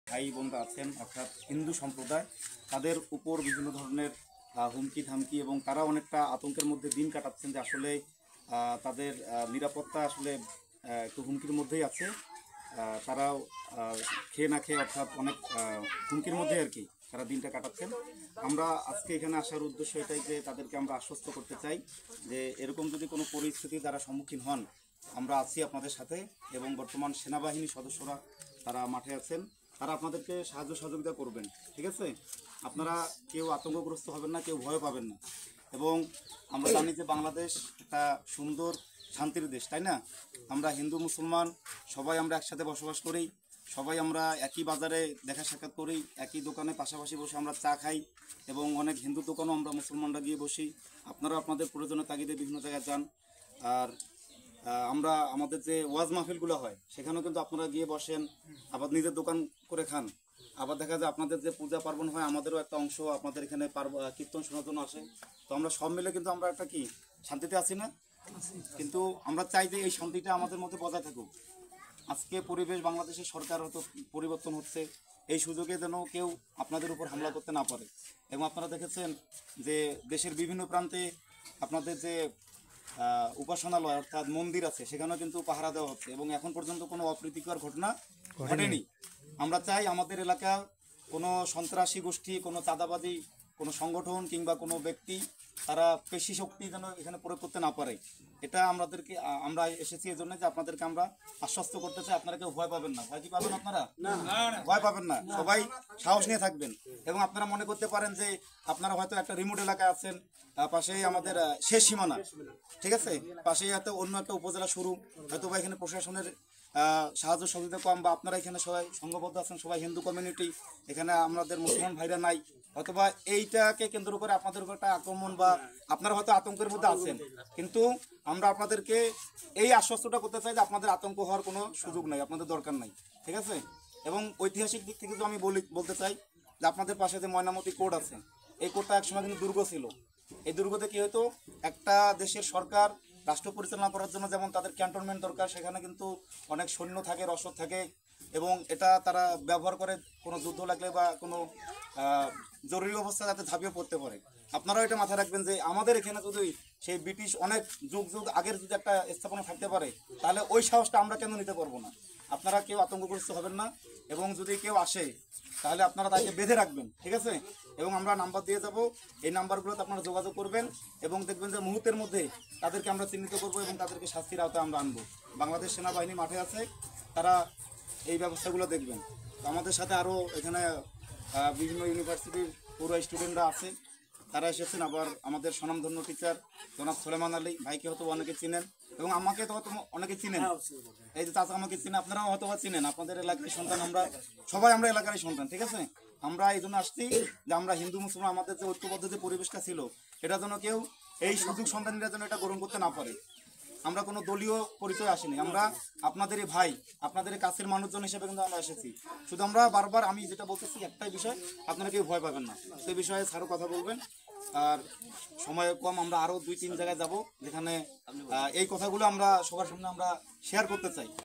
ভাই বোনরা আছেন অর্থাৎ হিন্দু সম্প্রদায়, তাদের উপর বিভিন্ন ধরনের হুমকি ধামকি এবং তারা অনেকটা আতঙ্কের মধ্যে দিন কাটাচ্ছেন যে আসলে তাদের নিরাপত্তা আসলে একটু হুমকির মধ্যেই আছে। তারাও খেয়ে না খেয়ে অর্থাৎ অনেক হুমকির মধ্যে আর কি তারা দিনটা কাটাচ্ছেন। আমরা আজকে এখানে আসার উদ্দেশ্য এটাই যে তাদেরকে আমরা আশ্বস্ত করতে চাই যে এরকম যদি কোনো পরিস্থিতি তারা সম্মুখীন হন, আমরা আছি আপনাদের সাথে এবং বর্তমান সেনাবাহিনী সদস্যরা তারা মাঠে আছেন, তারা আপনাদেরকে সাহায্য সহযোগিতা করবেন। ঠিক আছে, আপনারা কেউ আতঙ্কগ্রস্ত হবেন না, কেউ ভয় পাবেন না। এবং আমরা জানি যে বাংলাদেশ একটা সুন্দর শান্তির দেশ, তাই না? আমরা হিন্দু মুসলমান সবাই আমরা একসাথে বসবাস করি, সবাই আমরা একই বাজারে দেখা সাক্ষাৎ করি, একই দোকানে পাশাপাশি বসে আমরা চা খাই এবং অনেক হিন্দু দোকানও আমরা মুসলমানরা গিয়ে বসি। আপনারা আপনাদের প্রয়োজনের তাগিদে বিভিন্ন জায়গায় যান। আর আমরা আমাদের যে ওয়াজ মাহফিলগুলো হয় সেখানেও কিন্তু আপনারা গিয়ে বসেন, আবার নিজের দোকান করে খান। আবার দেখা যায় আপনাদের যে পূজা পার্বণ হয় আমাদেরও একটা অংশ আপনাদের এখানে কীর্তন শোনার জন্য আসে। তো আমরা সব মিলে কিন্তু আমরা একটা কি শান্তিতে আছি না? কিন্তু আমরা চাই যে এই শান্তিটা আমাদের মধ্যে বজায় থাকুক। আজকে পরিবেশ বাংলাদেশের সরকার হয়তো পরিবর্তন হচ্ছে, এই সুযোগে যেন কেউ আপনাদের উপর হামলা করতে না পারে। এবং আপনারা দেখেছেন যে দেশের বিভিন্ন প্রান্তে আপনাদের যে উপাসনালয় অর্থাৎ মন্দির আছে সেখানেও কিন্তু পাহারা দেওয়া হচ্ছে এবং এখন পর্যন্ত কোনো অপ্রীতিকর ঘটনা ঘটেনি। আমরা চাই আমাদের এলাকার কোনো সন্ত্রাসী গোষ্ঠী, কোনো চাঁদাবাজি, কোনো সংগঠন কিংবা কোনো ব্যক্তি তারা পেশি শক্তি যেন এখানে প্রয়োগ করতে না পারে। এটা আমরা এসেছি এই জন্য যে আপনাদেরকে আমরা আশ্বস্ত করতে চাই আপনারা কেউ ভয় পাবেন না। ভয় কি পাবেন আপনারা? ভয় পাবেন না, সবাই সাহস নিয়ে থাকবেন। এবং আপনারা মনে করতে পারেন যে আপনারা হয়তো একটা রিমোট এলাকায় আছেন, পাশেই আমাদের শেষ সীমানা, ঠিক আছে, পাশেই হয়তো অন্য একটা উপজেলা শুরু, হয়তো বা এখানে প্রশাসনের সাহায্য সহযোগিতা কম, বা আপনারা এখানে সবাই সংঘবদ্ধ আছেন, সবাই হিন্দু কমিউনিটি, এখানে আমাদের মুসলমান ভাইরা নাই, অথবা এইটাকে কেন্দ্র করে আপনাদের উপর একটা আক্রমণ বা আপনারা হয়তো আতঙ্কের মধ্যে আছেন। কিন্তু আমরা আপনাদেরকে এই আশ্বস্তটা করতে চাই যে আপনাদের আতঙ্ক হওয়ার কোনো সুযোগ নাই, আপনাদের দরকার নাই। ঠিক আছে, এবং ঐতিহাসিক দিক থেকে তো আমি বলতে চাই যে আপনাদের পাশে যে ময়নামতি কোর্ট আছে, এই কোর্টটা একসময় কিন্তু দুর্গ ছিল। এই দুর্গতে কি হতো, একটা দেশের সরকার রাষ্ট্র পরিচালনা করার জন্য যেমন তাদের ক্যান্টনমেন্ট দরকার, সেখানে কিন্তু অনেক সৈন্য থাকে, রসদ থাকে এবং এটা তারা ব্যবহার করে কোনো যুদ্ধ লাগলে বা কোনো জরুরি অবস্থা যাতে ঝাঁপিয়ে পড়তে পারে। আপনারাও এটা মাথায় রাখবেন যে আমাদের এখানে যদি সেই ব্রিটিশ অনেক যুগ যুগ আগের যদি একটা স্থাপনা থাকতে পারে তাহলে ওই সাহসটা আমরা কেন নিতে পারবো না? আপনারা কেউ আতঙ্কগ্রস্ত হবেন না এবং যদি কেউ আসে তাহলে আপনারা তাকে বেঁধে রাখবেন। ঠিক আছে, এবং আমরা নাম্বার দিয়ে যাব, এই নাম্বারগুলোতে আপনারা যোগাযোগ করবেন এবং দেখবেন যে মুহূর্তের মধ্যে তাদেরকে আমরা চিহ্নিত করব এবং তাদেরকে শাস্তির আওতায় আমরা আনবো। বাংলাদেশ সেনাবাহিনী মাঠে আছে, তারা এই ব্যবস্থাগুলো দেখবেন। আমাদের সাথে আরও এখানে বিভিন্ন ইউনিভার্সিটির পুরো স্টুডেন্টরা আছে, তারা এসেছেন। আবার আমাদের স্বনামধন্য টিচার জনাব সুলেমান আলী ভাইকে হয়তো অনেকে চিনেন এবং আমাকে তো হয়তো অনেকে চিনেন, এই যে চাচা আমাকে চিনেন, আপনারাও হয়তো চিনেন, আপনাদের এলাকারই সন্তান, আমরা সবাই আমরা এলাকারই সন্তান। ঠিক আছে, আমরা এই জন্য আসছি যে আমরা হিন্দু মুসলমান আমাদের যে ঐক্যবদ্ধ যে পরিবেশটা ছিল এটা যেন কেউ এই সুযোগ সন্তানীরা যেন এটা গ্রহণ করতে না পারে। আমরা কোনো দলীয় পরিচয় আসিনি, আমরা আপনাদেরই ভাই, আপনাদের কাছের মানুষজন হিসেবে কিন্তু আমরা এসেছি। শুধু আমরা বারবার আমি যেটা বলতেছি একটাই বিষয়, আপনারা কেউ ভয় পাবেন না, সেই বিষয়ে স্যারও কথা বলবেন। আর সময় কম, আমরা আরও 2-3 জায়গায় যাব যেখানে এই কথাগুলো আমরা সবার সামনে আমরা শেয়ার করতে চাই।